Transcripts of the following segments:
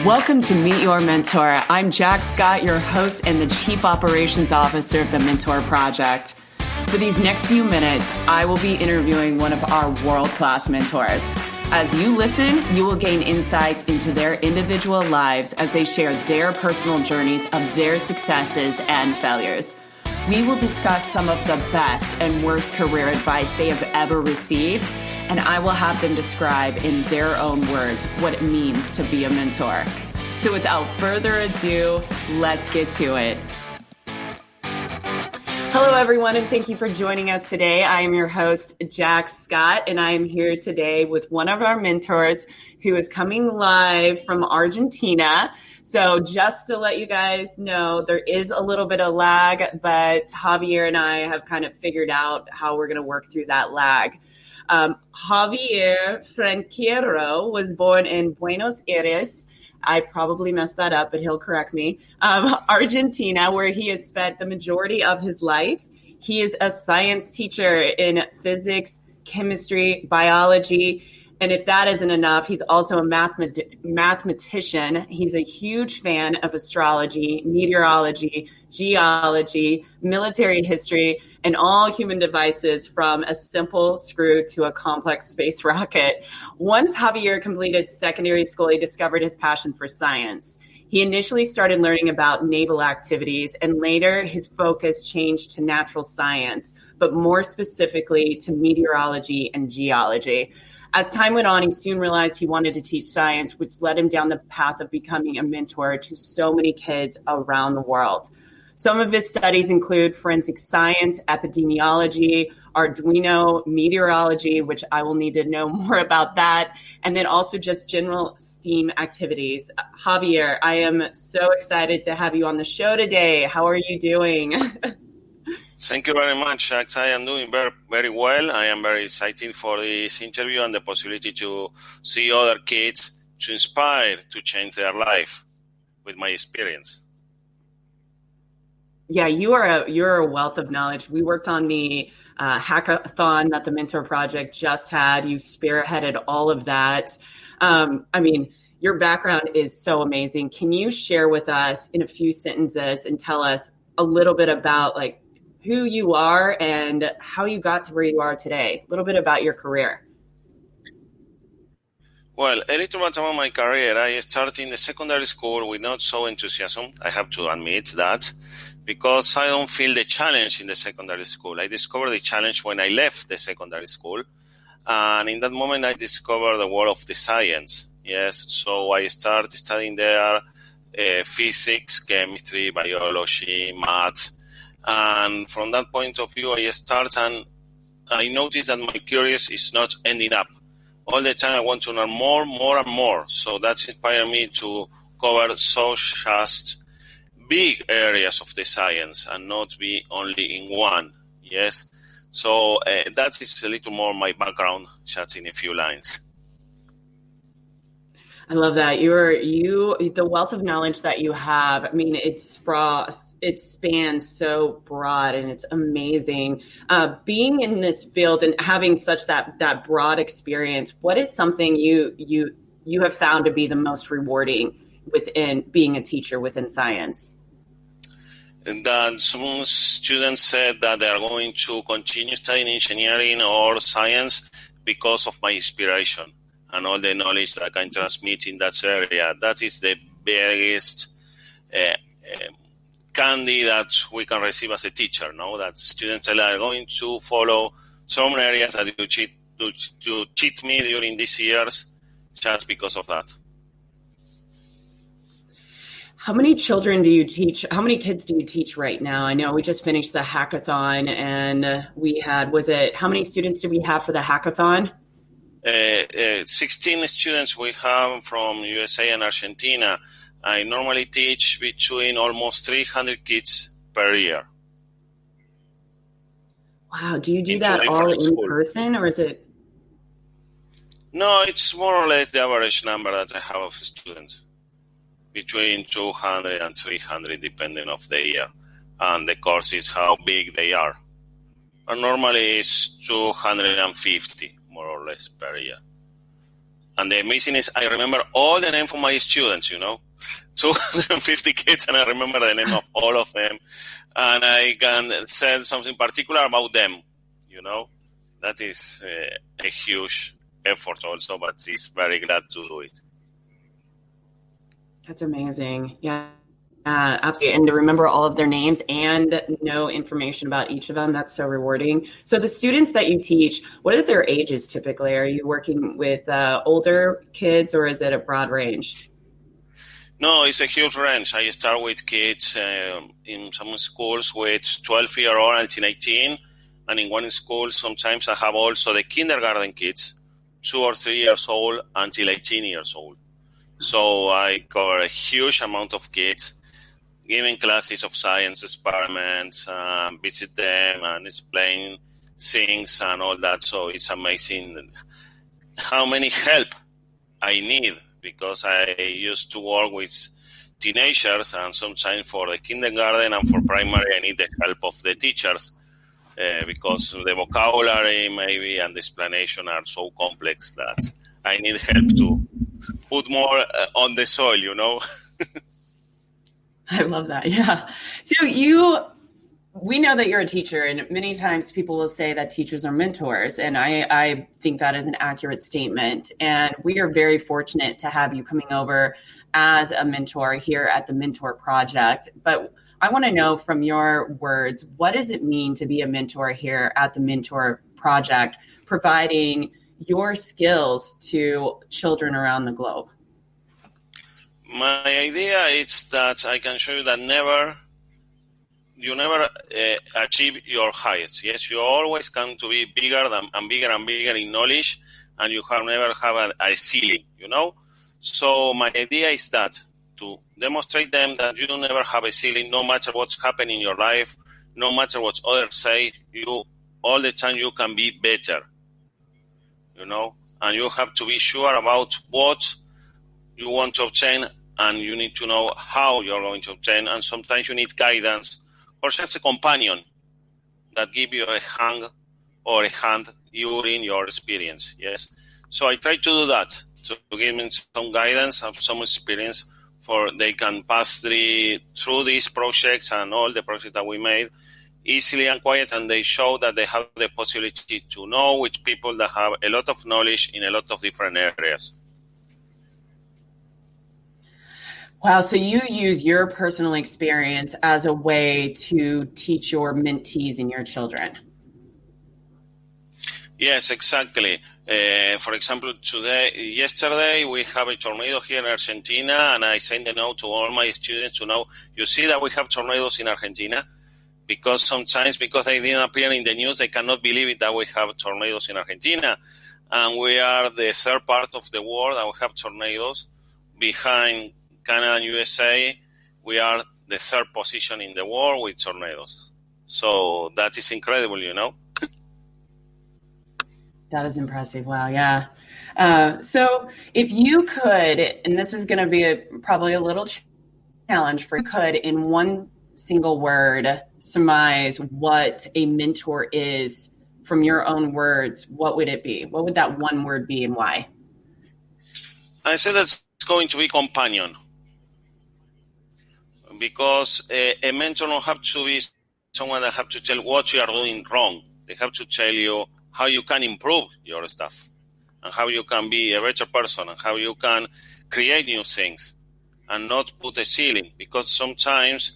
Welcome to Meet Your Mentor. I'm Jack Scott, your host and the Chief Operations Officer of the Mentor Project. For these next few minutes, I will be interviewing one of our world-class mentors. As you listen, you will gain insights into their individual lives as they share their personal journeys of their successes and failures. We will discuss some of the best and worst career advice they have ever received, and I will have them describe in their own words what it means to be a mentor. So without further ado, let's get to it. Hello, everyone, and thank you for joining us today. I am your host, Jack Scott, and I am here today with one of our mentors who is coming live from Argentina. So just to let you guys know, there is a little bit of lag, but Javier and I have kind of figured out how we're going to work through that lag. Javier Francario was born in Buenos Aires. I probably messed that up, but he'll correct me. Argentina, where he has spent the majority of his life. He is a science teacher in physics, chemistry, biology. And if that isn't enough, he's also a mathematician. He's a huge fan of astrology, meteorology, geology, military history, and all human devices from a simple screw to a complex space rocket. Once Javier completed secondary school, he discovered his passion for science. He initially started learning about naval activities, and later his focus changed to natural science, but more specifically to meteorology and geology. As time went on, he soon realized he wanted to teach science, which led him down the path of becoming a mentor to so many kids around the world. Some of his studies include forensic science, epidemiology, Arduino, meteorology, which I will need to know more about that, and then also just general STEAM activities. Javier, I am so excited to have you on the show today. How are you doing? Thank you very much, Jax. I am doing very, very well. I am very excited for this interview and the possibility to see other kids to inspire to change their life with my experience. Yeah, you're a wealth of knowledge. We worked on the hackathon that the Mentor Project just had. You spearheaded all of that. Your background is so amazing. Can you share with us in a few sentences and tell us a little bit about who you are and how you got to where you are today? A little bit about your career. Well, a little bit about my career. I started in the secondary school with not so enthusiasm. I have to admit that, because I don't feel the challenge in the secondary school. I discovered the challenge when I left the secondary school. And in that moment, I discovered the world of the science. Yes, so I started studying there physics, chemistry, biology, math. And from that point of view, I started and I noticed that my curiosity is not ending up. All the time I want to learn more and more. So that's inspired me to cover just big areas of the science and not be only in one. Yes. So that is a little more my background, just in a few lines. I love that. The wealth of knowledge that you have. I mean, it spans so broad, and it's amazing. Being in this field and having such that broad experience, what is something you have found to be the most rewarding within being a teacher within science? And that some students said that they are going to continue studying engineering or science because of my inspiration and all the knowledge that I can transmit in that area. That is the biggest candy that we can receive as a teacher, no? That students are going to follow some areas that you cheat me during these years just because of that. How many children do you teach? How many kids do you teach right now? I know we just finished the hackathon, and how many students did we have for the hackathon? 16 students we have from USA and Argentina. I normally teach between almost 300 kids per year. Wow. Do you do that all in person, or is it? No, it's more or less the average number that I have of students. Between 200 and 300, depending on the year. And the courses, how big they are. And normally it's 250, more or less, per year. And the amazing is I remember all the name of my students, 250 kids, and I remember the name of all of them. And I can say something particular about them, That is a huge effort also, but it's very glad to do it. That's amazing. Yeah, absolutely. And to remember all of their names and know information about each of them, that's so rewarding. So the students that you teach, what are their ages typically? Are you working with older kids, or is it a broad range? No, it's a huge range. I start with kids in some schools with 12-year-old until 18. And in one school, sometimes I have also the kindergarten kids, 2 or 3 years old until 18 years old. So I cover a huge amount of kids, giving classes of science experiments, visit them and explain things and all that. So it's amazing how many help I need, because I used to work with teenagers, and sometimes for the kindergarten and for primary, I need the help of the teachers because the vocabulary maybe and the explanation are so complex that I need help to put more on the soil, I love that. Yeah. So we know that you're a teacher, and many times people will say that teachers are mentors. And I think that is an accurate statement. And we are very fortunate to have you coming over as a mentor here at the Mentor Project. But I want to know from your words, what does it mean to be a mentor here at the Mentor Project, providing your skills to children around the globe? My idea is that I can show you that you never achieve your highest. Yes, you always come to be bigger and bigger in knowledge, and you never have a ceiling, So my idea is that to demonstrate them that you never have a ceiling, no matter what's happening in your life, no matter what others say, you all the time you can be better, and you have to be sure about what you want to obtain, and you need to know how you're going to obtain, and sometimes you need guidance or just a companion that give you a hand during your experience. Yes, so I try to do that, to give them some guidance and some experience for they can pass through these projects and all the projects that we made easily and quiet, and they show that they have the possibility to know with people that have a lot of knowledge in a lot of different areas. Wow, so you use your personal experience as a way to teach your mentees and your children. Yes, exactly. For example, yesterday we have a tornado here in Argentina, and I sent a note to all my students to know, you see that we have tornadoes in Argentina? Because sometimes, because they didn't appear in the news, they cannot believe it that we have tornadoes in Argentina. And we are the third part of the world that we have tornadoes. Behind Canada and USA, we are the third position in the world with tornadoes. So that is incredible, That is impressive. Wow, yeah. So if you could, and this is going to be probably a little challenge for you, could in one single word surmise what a mentor is from your own words, what would it be? What would that one word be, and why? I said that's going to be companion. Because a mentor don't have to be someone that have to tell what you are doing wrong. They have to tell you how you can improve your stuff, and how you can be a better person, and how you can create new things, and not put a ceiling. Because sometimes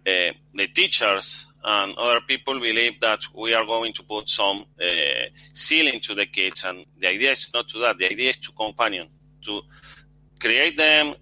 the teachers and other people believe that we are going to put some ceiling to the kids, and the idea is not to that. The idea is to companion, to create them,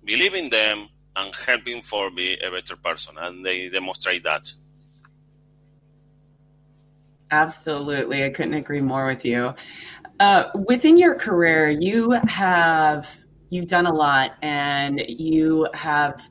believe in them, and helping for be a better person, and they demonstrate that. Absolutely. I couldn't agree more with you. Within your career, you've done a lot, and you have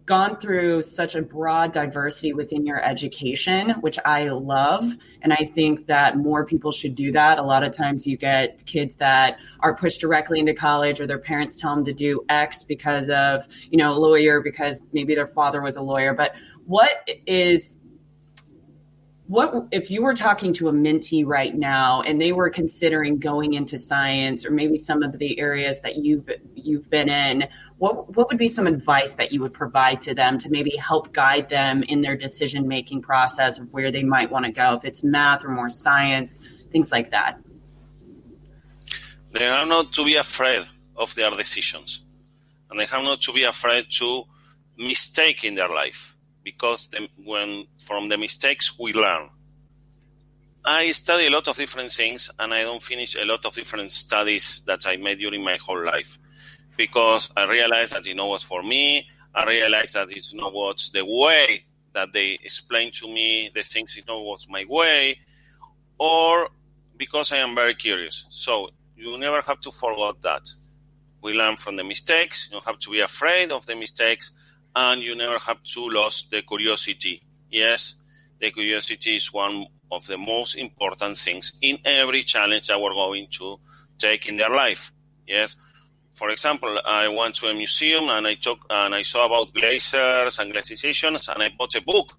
gone through such a broad diversity within your education, which I love. And I think that more people should do that. A lot of times you get kids that are pushed directly into college, or their parents tell them to do X because of, a lawyer, because maybe their father was a lawyer. But what is What if you were talking to a mentee right now and they were considering going into science or maybe some of the areas that you've been in? What would be some advice that you would provide to them to maybe help guide them in their decision making process of where they might want to go, if it's math or more science, things like that? They are not to be afraid of their decisions, and they have not to be afraid to mistake in their life, because from the mistakes we learn. I study a lot of different things, and I don't finish a lot of different studies that I made during my whole life, because I realized that it was for me. I realized that it's not what's the way that they explain to me the things, it's not what's my way, or because I am very curious. So you never have to forget that. We learn from the mistakes. You don't have to be afraid of the mistakes, and you never have to lose the curiosity. Yes, the curiosity is one of the most important things in every challenge that we're going to take in their life. Yes. For example, I went to a museum and I saw about glaciers and glaciations, and I bought a book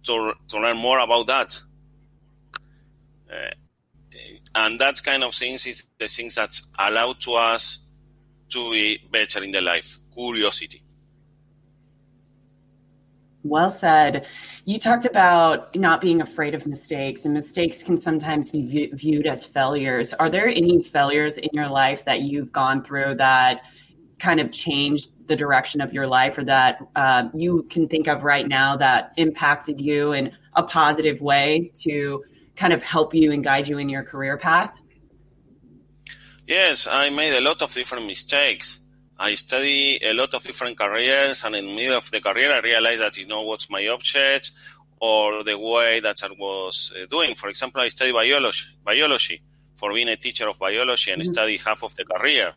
to learn more about that. And that kind of things is the things that allow to us to be better in the life. Curiosity. Well said. You talked about not being afraid of mistakes, and mistakes can sometimes be viewed as failures. Are there any failures in your life that you've gone through that kind of changed the direction of your life, or that you can think of right now that impacted you in a positive way to kind of help you and guide you in your career path? Yes, I made a lot of different mistakes. I study a lot of different careers, and in the middle of the career, I realized that what's my object or the way that I was doing. For example, I study biology for being a teacher of biology, and study half of the career.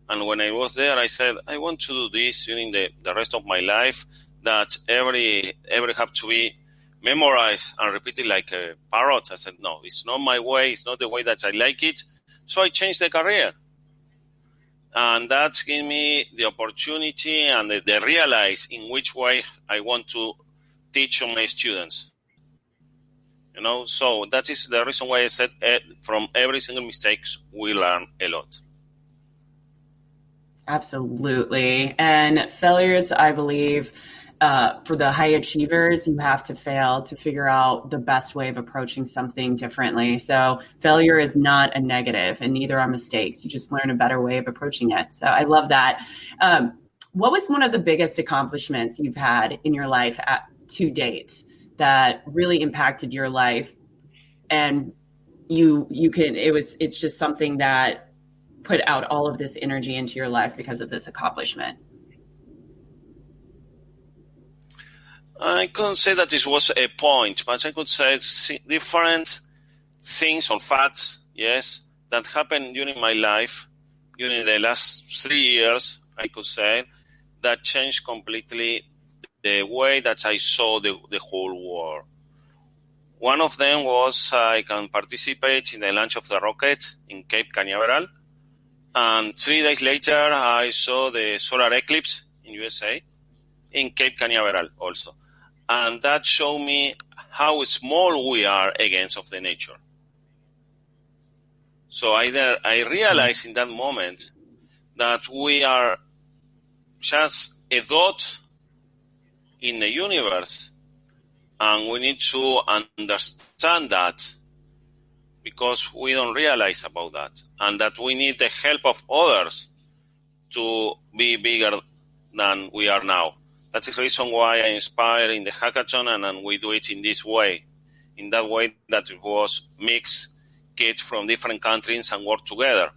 And when I was there, I said, I want to do this during the rest of my life, that every have to be memorized and repeated like a parrot. I said, no, it's not my way. It's not the way that I like it. So I changed the career. And that's given me the opportunity and the realize in which way I want to teach my students. So that is the reason why I said from every single mistake, we learn a lot. Absolutely. And failures, I believe, for the high achievers, you have to fail to figure out the best way of approaching something differently. So failure is not a negative, and neither are mistakes. You just learn a better way of approaching it. So I love that. What was one of the biggest accomplishments you've had in your life to date that really impacted your life? And it's just something that put out all of this energy into your life because of this accomplishment. I couldn't say that this was a point, but I could say different things or facts, yes, that happened during my life, during the last 3 years, I could say, that changed completely the way that I saw the whole world. One of them was I can participate in the launch of the rocket in Cape Canaveral, and 3 days later I saw the solar eclipse in USA, in Cape Canaveral also. And that showed me how small we are against of the nature. So I realized in that moment that we are just a dot in the universe, and we need to understand that, because we don't realize about that, and that we need the help of others to be bigger than we are now. That's the reason why I inspire in the hackathon, and we do it in this way, in that way that it was mixed kids from different countries and work together.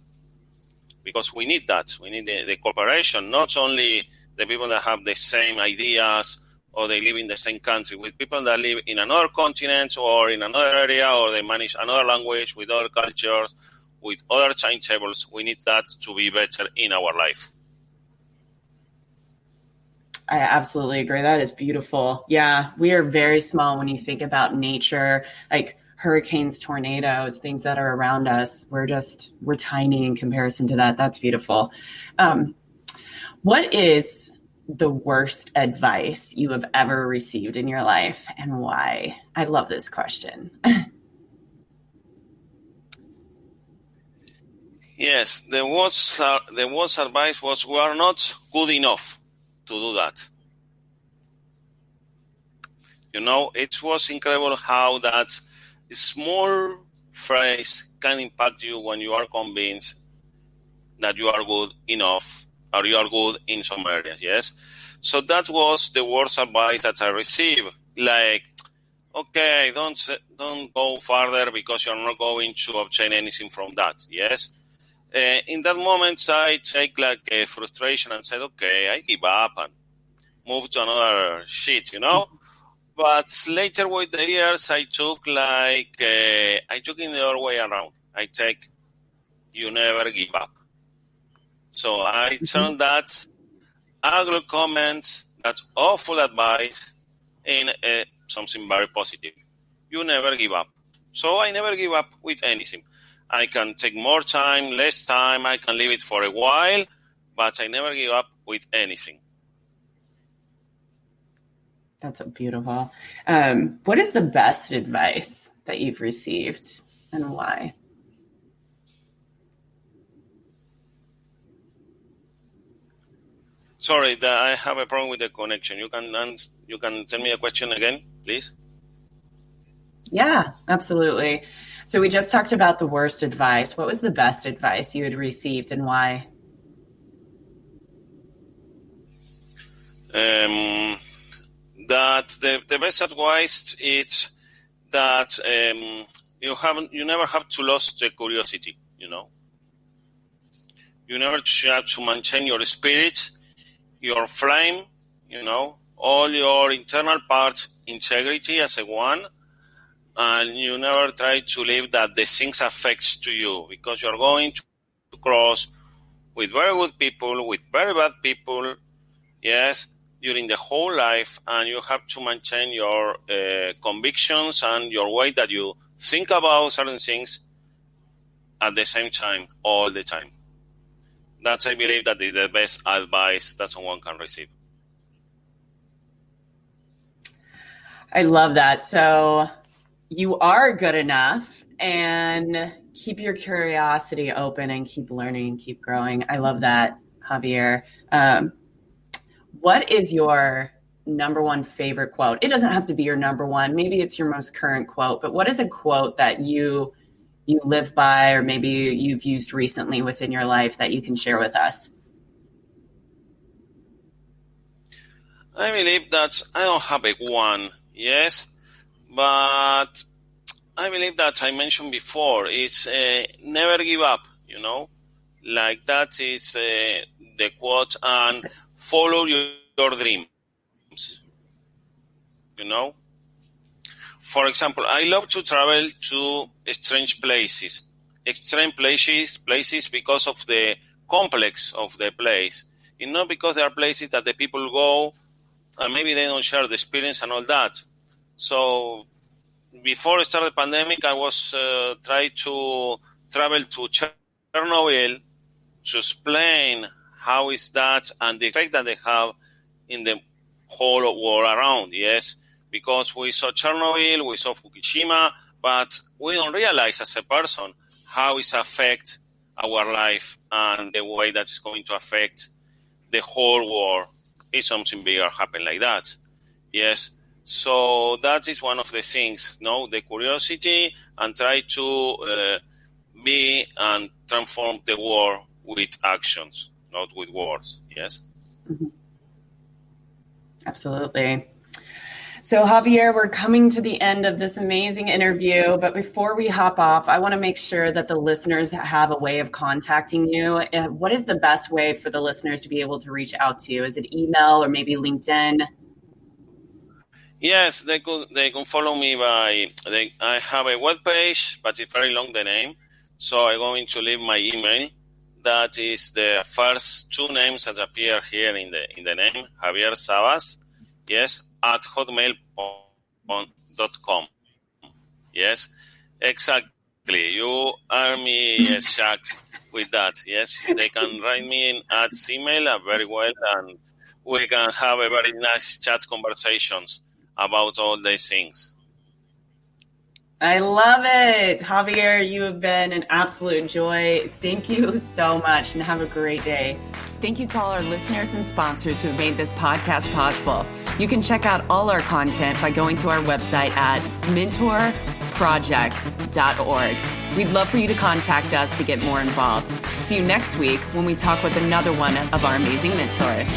Because we need that. We need the cooperation, not only the people that have the same ideas or they live in the same country, with people that live in another continent or in another area, or they manage another language, with other cultures, with other timetables. We need that to be better in our life. I absolutely agree. That is beautiful. Yeah, we are very small when you think about nature, like hurricanes, tornadoes, things that are around us. We're tiny in comparison to that. That's beautiful. What is the worst advice you have ever received in your life and why? I love this question. Yes, the worst advice was, we are not good enough to do that. You know, it was incredible how that small phrase can impact you when you are convinced that you are good enough or you are good in some areas, yes? So that was the worst advice that I received. Like, okay, don't go further because you're not going to obtain anything from that, yes? In that moment, I take like a frustration and said, okay, I give up and move to another shit, you know? But later with the years, I took in the other way around. I take, you never give up. So I turned that ugly comment, that awful advice, in something very positive. You never give up. So I never give up with anything. I can take more time, less time, I can leave it for a while, but I never give up with anything. That's so beautiful. What is the best advice that you've received and why? Sorry, I have a problem with the connection. You can tell me a question again, please? Yeah, absolutely. So we just talked about the worst advice. What was the best advice you had received and why? That the best advice is that you never have to lose the curiosity, you know. You never have to maintain your spirit, your flame, you know, all your internal parts, integrity as a one, and you never try to live that the things affects to you, because you're going to cross with very good people, with very bad people, yes, during the whole life, and you have to maintain your convictions and your way that you think about certain things at the same time, all the time. That's, I believe, that is the best advice that someone can receive. I love that. So you are good enough, and keep your curiosity open and keep learning, keep growing. I love that, Javier. What is your number one favorite quote? It doesn't have to be your number one. Maybe it's your most current quote, but what is a quote that you live by, or maybe you've used recently within your life that you can share with us? I believe that I don't have a one, yes, but I believe that I mentioned before, it's never give up, you know, like that is the quote, and follow your dreams, you know. For example, I love to travel to strange places because of the complex of the place, you know, because there are places that the people go and maybe they don't share the experience and all that. So before I started the pandemic, I was trying to travel to Chernobyl to explain how is that and the effect that they have in the whole world around, yes? Because we saw Chernobyl, we saw Fukushima, but we don't realize as a person how it affects our life and the way that it's going to affect the whole world if something bigger happen like that, yes? So that is one of the things, no, the curiosity, and try to be and transform the world with actions, not with words. Yes. Mm-hmm. Absolutely. So Javier, we're coming to the end of this amazing interview, but before we hop off, I want to make sure that the listeners have a way of contacting you. What is the best way for the listeners to be able to reach out to you? Is it email or maybe LinkedIn? Yes, they can follow me by, I have a webpage, but it's very long, the name. So I'm going to leave my email. That is the first two names that appear here in the name, Javier Sabas, yes, at hotmail.com. Yes, exactly. You are me shocked with that. Yes, they can write me at email very well, and we can have a very nice chat conversations about all these things. I love it. Javier, you have been an absolute joy. Thank you so much and have a great day. Thank you to all our listeners and sponsors who have made this podcast possible. You can check out all our content by going to our website at mentorproject.org. We'd love for you to contact us to get more involved. See you next week when we talk with another one of our amazing mentors.